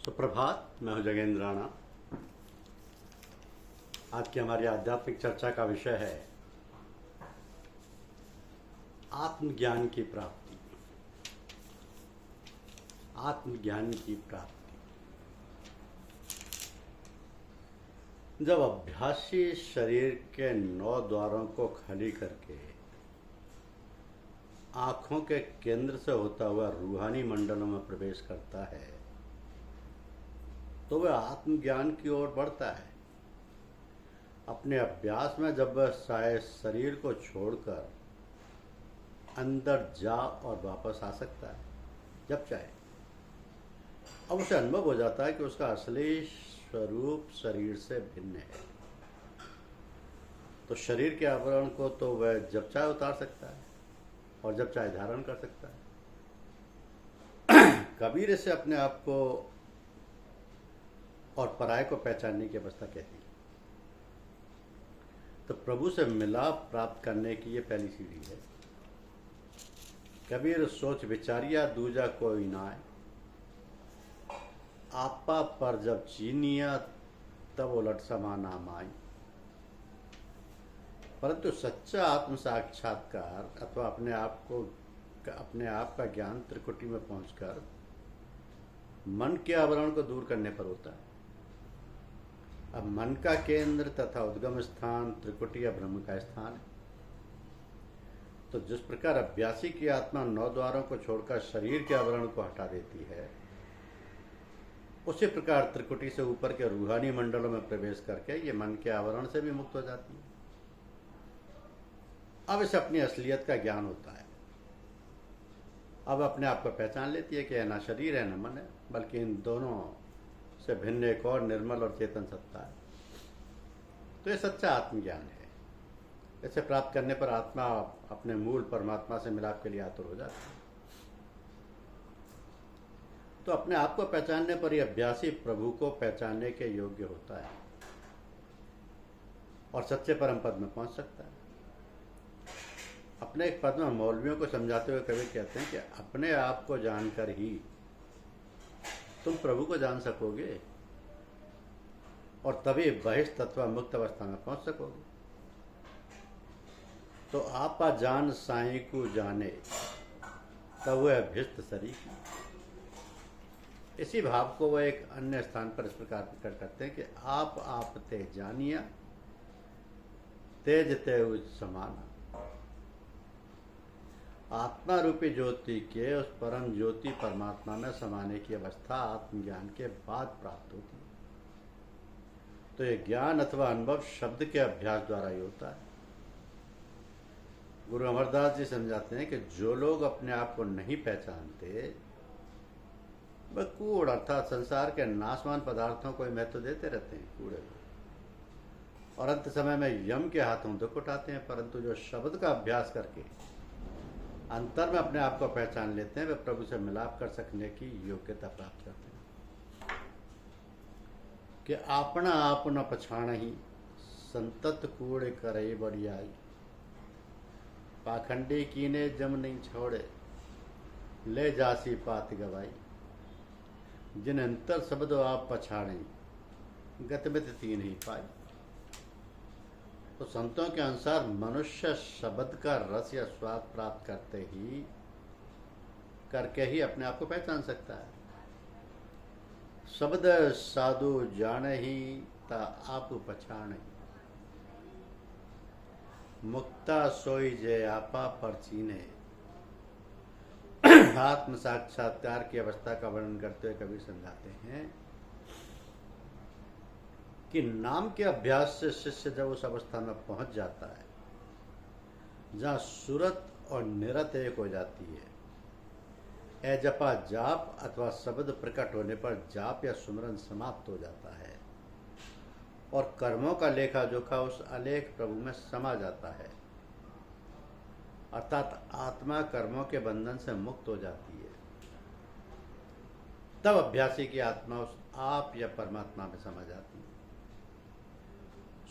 सुप्रभात। मैं हूं जगेंद्र राणा। आज की हमारी आध्यात्मिक चर्चा का विषय है आत्मज्ञान की प्राप्ति। आत्मज्ञान की प्राप्ति। जब अभ्यासी शरीर के 9 द्वारों को खाली करके आंखों के केंद्र से होता हुआ रूहानी मंडलों में प्रवेश करता है तो वह आत्मज्ञान की ओर बढ़ता है। अपने अभ्यास में जब वह शरीर को छोड़कर अंदर जा और वापस आ सकता है जब चाहे, अब उसे अनुभव हो जाता है कि उसका असली स्वरूप शरीर से भिन्न है। तो शरीर के आवरण को तो वह जब चाहे उतार सकता है और जब चाहे धारण कर सकता है। कबीर इसे अपने आप को और पराये को पहचानने की अवस्था कहती है। तो प्रभु से मिलाप प्राप्त करने की ये पहली सीढ़ी है। कबीर सोच विचारिया दूजा कोई नाय, आपा पर जब चीनिया तब उलट समाना माई। परंतु सच्चा आत्म साक्षात्कार अथवा अपने आप का ज्ञान त्रिकुटी में पहुंचकर मन के आवरण को दूर करने पर होता है। अब मन का केंद्र तथा उद्गम स्थान त्रिकुटी या ब्रह्म का स्थान है। तो जिस प्रकार अभ्यासी की आत्मा 9 द्वारों को छोड़कर शरीर के आवरण को हटा देती है, उसी प्रकार त्रिकुटी से ऊपर के रूहानी मंडलों में प्रवेश करके ये मन के आवरण से भी मुक्त हो जाती है। अब इसे अपनी असलियत का ज्ञान होता है। अब अपने आप को पहचान लेती है कि यह ना शरीर है न मन है, बल्कि इन दोनों से भिन्न एक और निर्मल और चेतन सत्ता है। तो यह सच्चा आत्मज्ञान है। इसे प्राप्त करने पर आत्मा अपने मूल परमात्मा से मिलाप के लिए आतुर हो जाती है। तो अपने आप को पहचानने पर यह अभ्यासी प्रभु को पहचानने के योग्य होता है और सच्चे परम पद में पहुंच सकता है। अपने एक पद में मौलवियों को समझाते हुए कबीर कहते हैं कि अपने आप को जानकर ही तुम प्रभु को जान सकोगे और तभी बहिष्ठ तत्व मुक्त अवस्था में पहुंच सकोगे। तो आपा जान साईं को जाने तब वह अभ्यस्त शरीर। इसी भाव को वह एक अन्य स्थान पर इस प्रकार प्रकट करते हैं कि आप ते जानिया तेज ते उस समाना। आत्मा रूपी ज्योति के उस परम ज्योति परमात्मा में समाने की अवस्था आत्मज्ञान के बाद प्राप्त होती है। तो यह ज्ञान अथवा अनुभव शब्द के अभ्यास द्वारा ही होता है। गुरु अमरदास जी समझाते हैं कि जो लोग अपने आप को नहीं पहचानते वह कूड़ अर्थात संसार के नाशवान पदार्थों को महत्व देते रहते हैं, कूड़े को, और अंत समय में यम के हाथों दुख उठाते हैं। परंतु जो शब्द का अभ्यास करके अंतर में अपने आप को पहचान लेते हैं वे प्रभु से मिलाप कर सकने की योग्यता प्राप्त करते हैं। कि आपना आप न पछाण ही संतत कूड़े करे बड़ियाई, पाखंडी कीने जम नहीं छोड़े ले जासी पात गवाई। जिन अंतर शब्द आप पछाड़े गतमित तीन ही पाई। तो संतों के अनुसार मनुष्य शब्द का रस या स्वाद प्राप्त करके ही अपने आप को पहचान सकता है। शब्द साधु जाने ही ता आप पछाण, मुक्ता सोई जय आपा पर चीने। आत्म साक्षात्कार की अवस्था का वर्णन करते हुए कबीर समझाते हैं कि नाम के अभ्यास से शिष्य जब उस अवस्था में पहुंच जाता है जहां सुरत और निरत एक हो जाती है, जपा जाप अथवा शब्द प्रकट होने पर जाप या सुमरन समाप्त हो जाता है और कर्मों का लेखा जोखा उस अलेख प्रभु में समा जाता है। अर्थात आत्मा कर्मों के बंधन से मुक्त हो जाती है। तब अभ्यासी की आत्मा उस आप या परमात्मा में समा जाती है।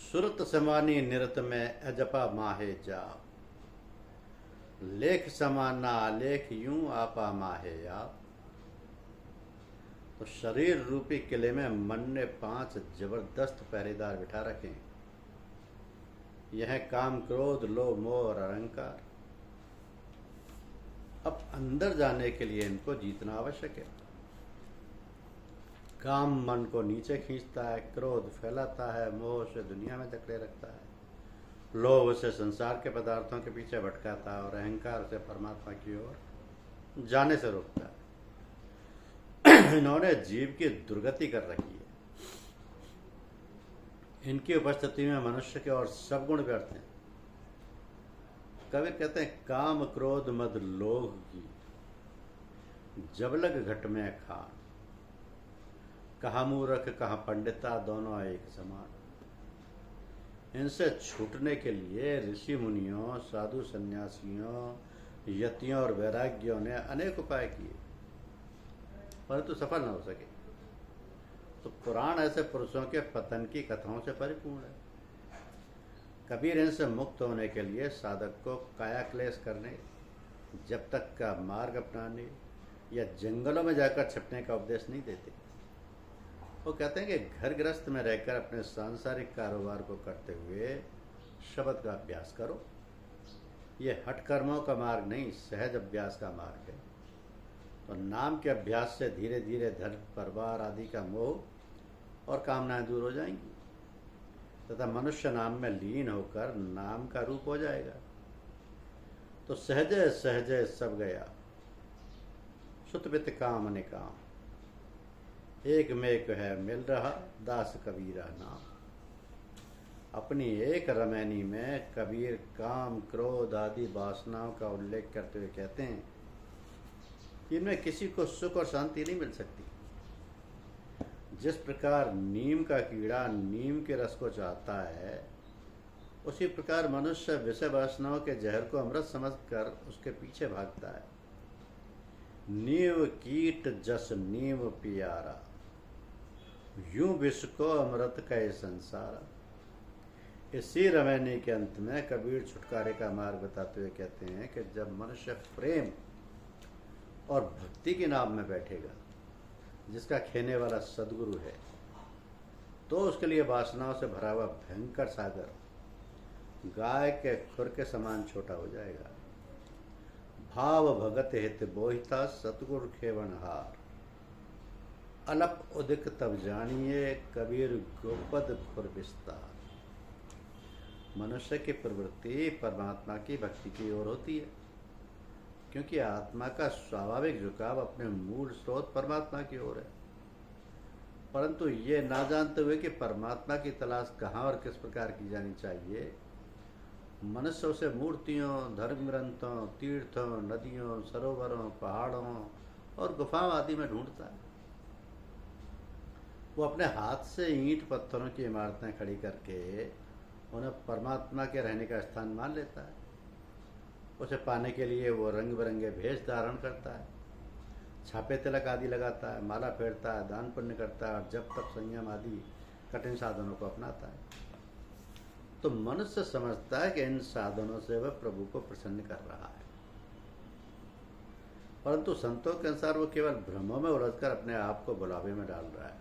सुरत समानी निरत में अजपा माहे जाप, लेख समाना लेख यूं आपा माहे आप। तो शरीर रूपी किले में मन ने 5 जबरदस्त पहरेदार बिठा रखे हैं। यह काम, क्रोध, लोभ, मोह और अहंकार। अब अंदर जाने के लिए इनको जीतना आवश्यक है। काम मन को नीचे खींचता है, क्रोध फैलाता है, मोह से दुनिया में जकड़े रखता है, लोभ से संसार के पदार्थों के पीछे भटकाता है और अहंकार से परमात्मा की ओर जाने से रोकता है। इन्होंने जीव की दुर्गति कर रखी है। इनकी उपस्थिति में मनुष्य के और सब गुण व्यर्थ हैं। कबीर कहते हैं, काम, क्रोध, मद, लोभ की जब लग घट में खान, कहाँ मूर्ख कहाँ पंडिता, दोनों एक समान। इनसे छूटने के लिए ऋषि मुनियों, साधु सन्यासियों, यतियों और वैराग्यों ने अनेक उपाय किए, परंतु सफल न हो सके। तो पुराण ऐसे पुरुषों के पतन की कथाओं से परिपूर्ण है। कबीर इनसे मुक्त होने के लिए साधक को काया क्लेश करने, जब तक का मार्ग अपनाने या जंगलों में जाकर छिपने का उपदेश नहीं देते। वो कहते हैं कि घर गृहस्थ में रहकर अपने सांसारिक कारोबार को करते हुए शब्द का अभ्यास करो। ये हठ कर्मों का मार्ग नहीं, सहज अभ्यास का मार्ग है। तो नाम के अभ्यास से धीरे धीरे धन, परिवार आदि का मोह और कामनाएं दूर हो जाएंगी तथा मनुष्य नाम में लीन होकर नाम का रूप हो जाएगा। तो सहजे सहजे सब गया, सुतवित काम निकाम, एक में एक है मिल रहा, दास कबीरा नाम। अपनी एक रमैनी में कबीर काम, क्रोध आदि वासनाओं का उल्लेख करते हुए कहते हैं कि इनमें किसी को सुख और शांति नहीं मिल सकती। जिस प्रकार नीम का कीड़ा नीम के रस को चाहता है, उसी प्रकार मनुष्य विषय वासनाओं के जहर को अमृत समझकर उसके पीछे भागता है। नीव कीट जस नीम पियारा, यूं विष को अमृत कहे संसारा। इसी रमैनी के अंत में कबीर छुटकारे का मार्ग बताते हुए कहते हैं कि जब मनुष्य प्रेम और भक्ति के नाम में बैठेगा, जिसका खेने वाला सदगुरु है, तो उसके लिए वासनाओं से भरा हुआ भयंकर सागर गाय के खुर के समान छोटा हो जाएगा। भाव भगत हित बोहिता, सतगुरु खेवनहार, अलप उदिक तब जानिए, कबीर गोपद खुर विस्तार। मनुष्य की प्रवृत्ति परमात्मा की भक्ति की ओर होती है, क्योंकि आत्मा का स्वाभाविक झुकाव अपने मूल स्रोत परमात्मा की ओर है। परंतु ये ना जानते हुए कि परमात्मा की तलाश कहाँ और किस प्रकार की जानी चाहिए, मनुष्य उसे मूर्तियों, धर्म ग्रंथों, तीर्थों, नदियों, सरोवरों, पहाड़ों और गुफाओं आदि में ढूंढता है। वो अपने हाथ से ईंट पत्थरों की इमारतें खड़ी करके उन्हें परमात्मा के रहने का स्थान मान लेता है। उसे पाने के लिए वो रंग बिरंगे भेष धारण करता है, छापे तिलक आदि लगाता है, माला फेरता है, दान पुण्य करता है और जब तक संयम आदि कठिन साधनों को अपनाता है। तो मनुष्य समझता है कि इन साधनों से वह प्रभु को प्रसन्न कर रहा है, परंतु संतों के अनुसार वो केवल भ्रमों में उलझकर अपने आप को बुलावे में डाल रहा है।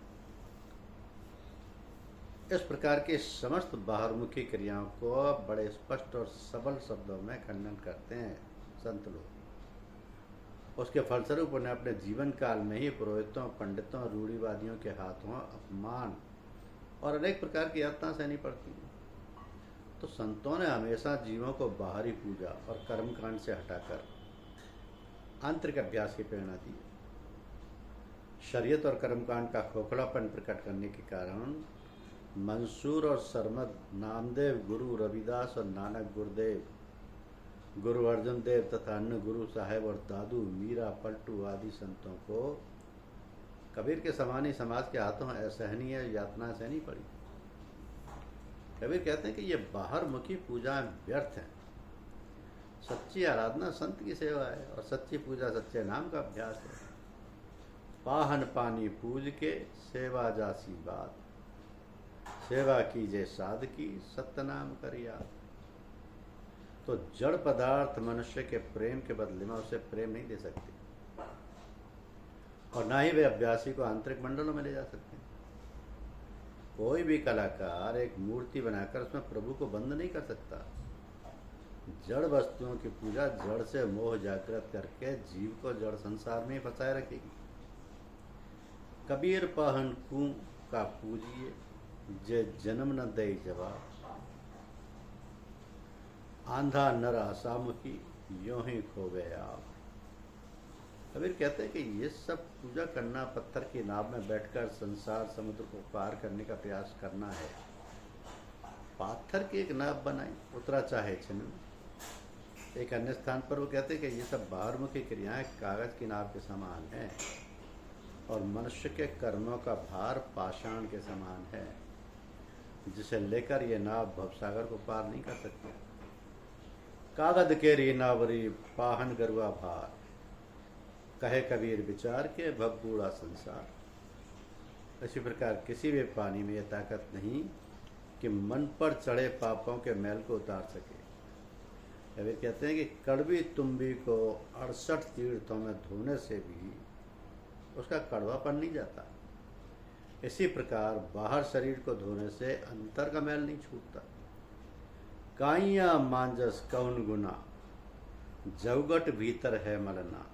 इस प्रकार की समस्त बाहरमुखी क्रियाओं को बड़े स्पष्ट और सबल शब्दों में खंडन करते हैं संत लोग। उसके फलस्वरूप उन्हें अपने जीवन काल में ही पुरोहितों, पंडितों, रूढ़िवादियों के हाथों अपमान और अनेक प्रकार की यातनाएं सहनी पड़ती हैं। तो संतों ने हमेशा जीवों को बाहरी पूजा और कर्मकांड से हटाकर आंतरिक अभ्यास की प्रेरणा दी। शरीयत और कर्मकांड का खोखलापन प्रकट करने के कारण मंसूर और सरमद, नामदेव, गुरु रविदास और नानक गुरुदेव, गुरु अर्जुन देव तथा अन्य गुरु साहेब और दादू, मीरा, पलटू आदि संतों को कबीर के समान ही समाज के हाथों असहनीय यातना सहनी पड़ी। कबीर कहते हैं कि ये बाहर मुखी पूजाएं व्यर्थ हैं। सच्ची आराधना संत की सेवा है और सच्ची पूजा सच्चे नाम का अभ्यास है। पाहन पानी पूज के सेवा जासी बात, सेवा कीजे साध की सत्य नाम कर याद। तो जड़ पदार्थ मनुष्य के प्रेम के बदले में उसे प्रेम नहीं दे सकते। और ना ही वे अभ्यासी को आंतरिक मंडलों में ले जा सकते हैं। कोई भी कलाकार एक मूर्ति बनाकर उसमें प्रभु को बंद नहीं कर सकता। जड़ वस्तुओं की पूजा जड़ से मोह जागृत करके जीव को जड़ संसार में फंसाए रखेगी। कबीर पाहन कू का पूजिए, जे जन्म न दे जवाब, आंधा नर आसामुखी यों ही खो गए आप। कबीर कहते हैं कि ये सब पूजा करना, पत्थर की नाव में बैठकर संसार समुद्र को पार करने का प्रयास करना है। पाथर की एक नाव बनाई, उतरा चाहे छिन्न। एक अन्य स्थान पर वो कहते हैं कि ये सब बाहरमुखी क्रियाएं कागज की नाव के समान हैं और मनुष्य के कर्मों का भार पाषाण के समान है, जिसे लेकर ये नाव भवसागर को पार नहीं कर सकती। कागज केरी नावरी पाहन गरुआ भार, कहे कबीर विचार के भवबूढ़ा संसार। इसी प्रकार किसी भी पानी में यह ताकत नहीं कि मन पर चढ़े पापों के मैल को उतार सके। कबीर कहते हैं कि कड़वी तुम्बी को 68 तीर्थों में धोने से भी उसका कड़वापन नहीं जाता। इसी प्रकार बाहर शरीर को धोने से अंतर का मैल नहीं छूटता। काइया मांजस कौन गुना, जौगट भीतर है मलना,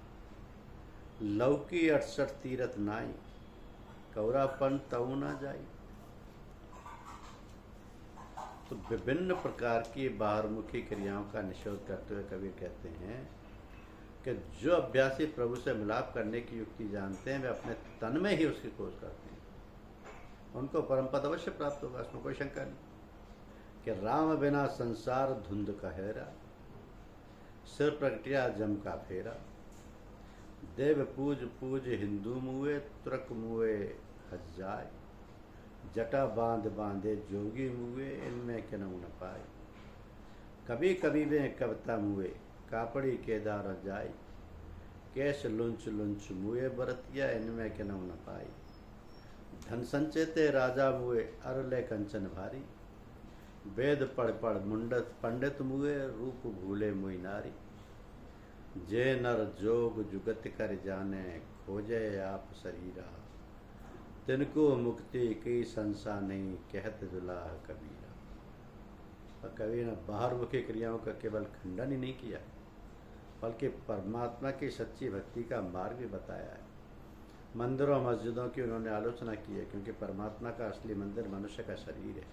लौकी 68 तीरथ नाई, कौरापन तऊ ना जाई। तो विभिन्न प्रकार की बाहरमुखी क्रियाओं का निषेध करते हुए कबीर कहते हैं कि जो अभ्यासी प्रभु से मिलाप करने की युक्ति जानते हैं वे अपने तन में ही उसकी खोज करते हैं। उनको परम पद अवश्य प्राप्त होगा, इसमें कोई शंका नहीं। कि राम बिना संसार धुंध कहेरा, सिर प्रगटिया जम का फेरा, देव पूज पूज हिंदू मुए, तुर्क मुए हज जाए, जटा बांध बांधे जोगी मुए, इनमें क्यों न पाए। कभी कभी वे कविता मुए, कापड़ी केदार जाई, केश लुंच लुंच मुए बरतिया, इनमें क्यों न पाई। धन संचेते राजा मुए, अरले कंचन भारी, वेद पढ़ पढ़ मुंडत पंडित मुए, रूप भूले मुई नारी। जे नर जोग जुगत कर जाने, खोजे आप शरीरा, तिनको मुक्ति की संसा नहीं, कहत जुलाह कबीरा। और कबीर ने बाहरमुखी क्रियाओं का केवल खंडन ही नहीं किया, बल्कि परमात्मा की सच्ची भक्ति का मार्ग भी बताया है। मंदिरों मस्जिदों की उन्होंने आलोचना की है, क्योंकि परमात्मा का असली मंदिर मनुष्य का शरीर है।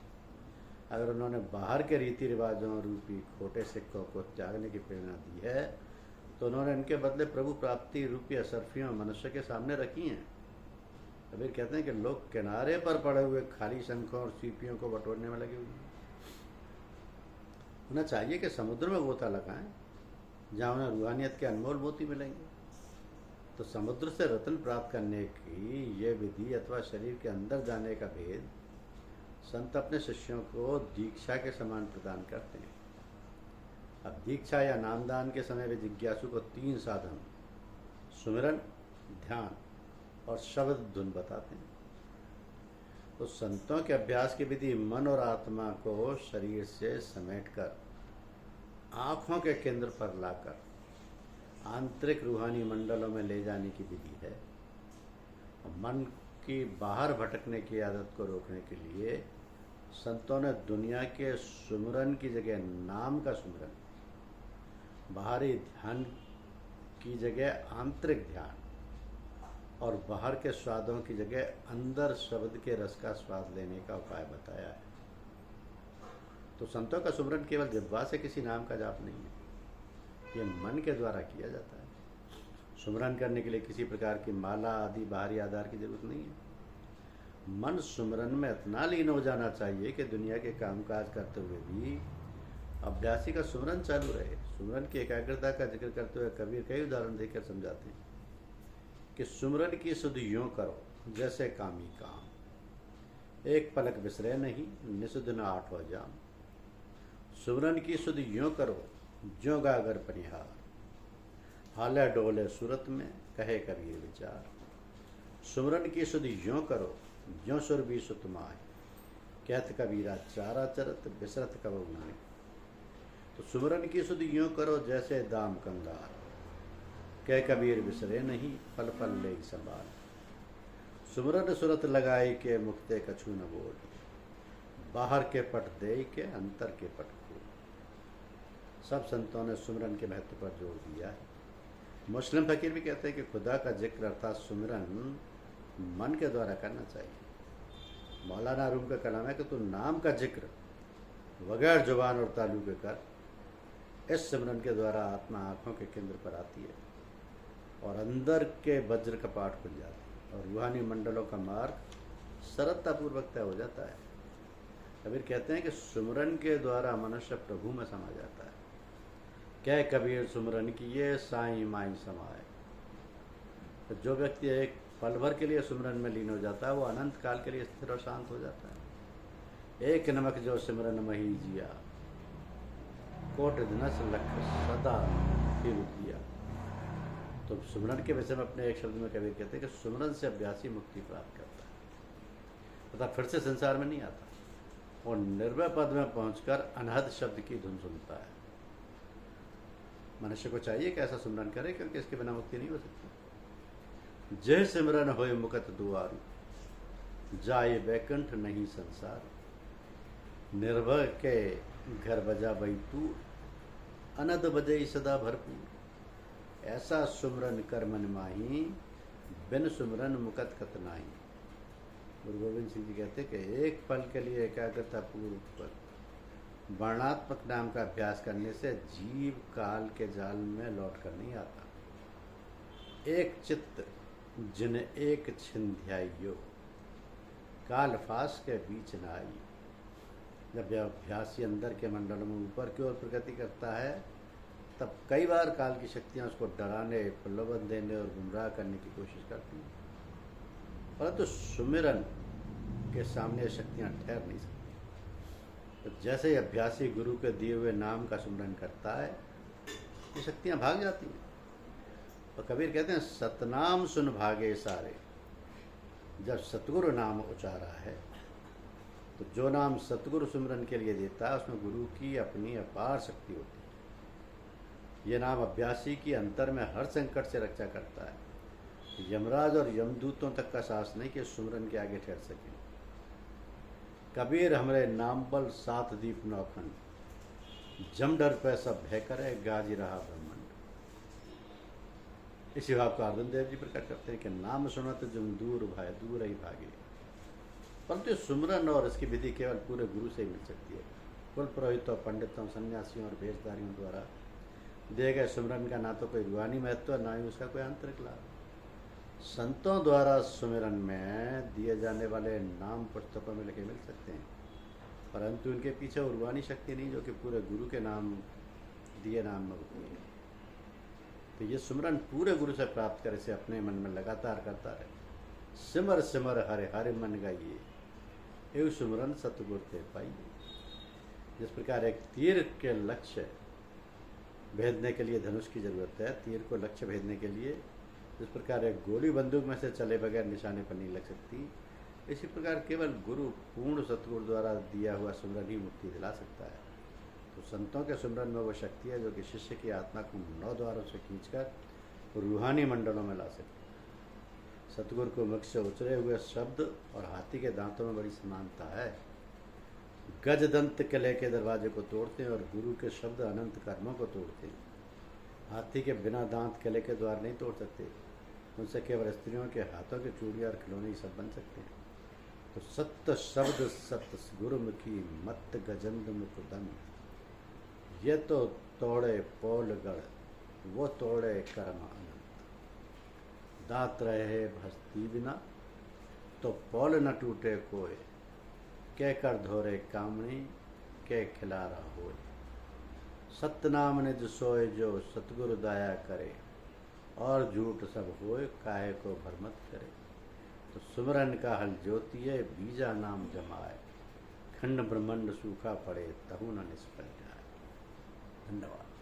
अगर उन्होंने बाहर के रीति रिवाजों रूपी खोटे सिक्कों को त्यागने की प्रेरणा दी है, तो उन्होंने इनके बदले प्रभु प्राप्ति रूपी असरफियों मनुष्य के सामने रखी हैं। कबीर कहते हैं कि लोग किनारे पर पड़े हुए खाली शंखों और सीपियों को बटोरने में लगे हुए हैं। उन्हें चाहिए कि समुद्र में गोता लगाएं, जहाँ उन्हें रूहानियत के अनमोल मोती मिलेंगे। तो समुद्र से रत्न प्राप्त करने की ये विधि अथवा शरीर के अंदर जाने का भेद संत अपने शिष्यों को दीक्षा के समान प्रदान करते हैं। अब दीक्षा या नामदान के समय वे जिज्ञासु को 3 साधन, सुमिरन, ध्यान और शब्द धुन बताते हैं। तो संतों के अभ्यास की विधि मन और आत्मा को शरीर से समेटकर आँखों के केंद्र पर लाकर आंतरिक रूहानी मंडलों में ले जाने की विधि है। मन की बाहर भटकने की आदत को रोकने के लिए संतों ने दुनिया के सुमिरन की जगह नाम का सुमिरन, बाहरी ध्यान की जगह आंतरिक ध्यान और बाहर के स्वादों की जगह अंदर शब्द के रस का स्वाद लेने का उपाय बताया है। तो संतों का सुमिरन केवल जिह्वा से किसी नाम का जाप नहीं है, ये मन के द्वारा किया जाता है। सुमिरन करने के लिए किसी प्रकार की माला आदि बाहरी आधार की जरूरत नहीं है। मन सुमिरन में इतना लीन हो जाना चाहिए कि दुनिया के कामकाज करते हुए भी अभ्यासी का सुमिरन चालू रहे। सुमिरन की एकाग्रता का जिक्र करते हुए कबीर कई उदाहरण देकर समझाते हैं कि सुमिरन की सुध यूं करो जैसे कामी काम, एक पलक बिसरे नहीं निसुध न आठों जाम। सुमिरन की सुध यूं करो ज्यों गागर पनिहार, हाले डोले सूरत में कहे कबीर विचार। सुमिरन की सुध यूं करो ज्यों सुरभि सुत माय, कहत कबीरा चारा चरत बिसरत कबू नाय। तो सुमिरन की सुध यूं करो जैसे दाम कंगार, कह कबीर बिसरे नहीं पल पल ले संभाल। सुमरन सुरत लगाई के मुक्ते कछु न बोल, बाहर के पट दे के अंतर के पट खोल। सब संतों ने सुमरन के महत्व पर जोर दिया है। मुस्लिम फकीर भी कहते हैं कि खुदा का जिक्र अर्थात सुमिरन मन के द्वारा करना चाहिए। मौलाना रूम का कलाम है कि तू नाम का जिक्र बगैर जुबान और तालू के कर। इस सिमरन के द्वारा आत्मा आंखों के केंद्र पर आती है और अंदर के वज्र कपाट खुल जाते हैं और रूहानी मंडलों का मार्ग सरलतापूर्वक तय हो जाता है। कबीर कहते हैं कि सुमरन के द्वारा मनुष्य प्रभु में समा जाता है। क्या कबीर सुमरन किए साईं माई समाए। तो जो व्यक्ति एक पल भर के लिए सुमरन में लीन हो जाता है वो अनंत काल के लिए स्थिर और शांत हो जाता है। एक नमक जो सिमरन मही जिया, कोट दिनस लख सदा फिर किया। तो सुमरन के विषय में अपने एक शब्द में कबीर कहते हैं कि सुमरन से अभ्यासी मुक्ति प्राप्त करता है तथा फिर से संसार में नहीं आता और निर्भय पद में पहुंचकर अनहद शब्द की धुन सुनता है। मनुष्य को चाहिए कि ऐसा सुमरन करे क्योंकि इसके बिना मुक्ति नहीं हो सकती। जय सिमरन होए मुकत दुआरू, जाए बैकुंठ नहीं संसार। निर्भय के घर बजा बई तू, अनद बजई सदा भरपूर। ऐसा सुमरन कर मन माही, बिन सुमरन मुकत कत नाही। गुरु गोविंद सिंह जी कहते कि एक पल के लिए एकाग्रता पूर्वक वर्णात्मक नाम का अभ्यास करने से जीव काल के जाल में लौट कर नहीं आता। एक चित्त जिन एक छिंध्याइयो, काल फास के बीच न आई। जब अभ्यासी अंदर के मंडल में ऊपर की ओर प्रगति करता है तब कई बार काल की शक्तियां उसको डराने, प्रलोभन देने और गुमराह करने की कोशिश करती हैं, परंतु सुमिरन के सामने ये शक्तियां ठहर नहीं सकती। तो जैसे ही अभ्यासी गुरु के दिए हुए नाम का सुमरन करता है ये शक्तियां भाग जाती हैं। और कबीर कहते हैं सतनाम सुन भागे सारे। जब सतगुरु नाम उचारा है तो जो नाम सतगुरु सुमरन के लिए देता है उसमें गुरु की अपनी अपार शक्ति होती है। ये नाम अभ्यासी की अंतर में हर संकट से रक्षा करता है। यमराज और यमदूतों तक का साहस नहीं कि सुमरन के आगे ठहर सके। कबीर हमरे नाम बल सात दीप नौखंड, जम डर पे सब भय करे गाजी रहा ब्रह्मांड। इसी भाव का अर्जुन देव जी प्रकट करते हैं कि नाम सुनत जम दूर भाई दूर ही भागे। परंतु सुमरन और इसकी विधि केवल पूरे गुरु से ही मिल सकती है। कुल पुरोहितों, पंडितों, सन्यासियों और भेषधारियों द्वारा दिए गए सुमरन का ना तो कोई रूहानी महत्व ना ही उसका कोई आंतरिक लाभ। संतों द्वारा सुमिरन में दिए जाने वाले नाम पुस्तकों में लिखे मिल सकते हैं, परंतु उनके पीछे रूहानी शक्ति नहीं जो कि पूरे गुरु के नाम दिए नाम में होती है। तो ये सुमिरन पूरे गुरु से प्राप्त कर इसे अपने मन में लगातार करता रहे। सिमर सिमर हरे हरे मन गाइए, एवं सुमिरन सतगुर ते पाइए। जिस प्रकार एक तीर के लक्ष्य भेदने के लिए धनुष की जरूरत है, तीर को लक्ष्य भेदने के लिए, जिस प्रकार एक गोली बंदूक में से चले बगैर निशाने पर नहीं लग सकती, इसी प्रकार केवल गुरु पूर्ण सतगुरु द्वारा दिया हुआ सुमरन ही मुक्ति दिला सकता है। तो संतों के सुमरन में वो शक्ति है जो कि शिष्य की आत्मा को 9 द्वारों से खींचकर रूहानी मंडलों में ला सकती। सतगुरु को मुख से उचरे हुए शब्द और हाथी के दांतों में बड़ी समानता है। गज दंत किले के दरवाजे को तोड़ते हैं और गुरु के शब्द अनंत कर्मों को तोड़ते हैं। हाथी के बिना दांत किले के द्वार नहीं तोड़ सकते, उनसे केवल स्त्रियों के हाथों के चूड़ियाँ और खिलौने ही सब बन सकते हैं। तो सत्य शब्द सत्य गुरुमुखी मत गजंद मुकुदन, ये तो तोड़े पोलगढ़ वो तोड़े कर्म अनंत। दांत रहे भस्ती बिना तो पौल न टूटे कोय, कह कर धोरे कामनी के खिलारा होय। सतनाम निज सोए जो सतगुरु दया करे, और झूठ सब होए काहे को भरमत करे। तो सुमरन का हल ज्योतिए बीजा नाम जमाए, खंड ब्रह्मंड सूखा पड़े तहु न निष्फल जाए। धन्यवाद।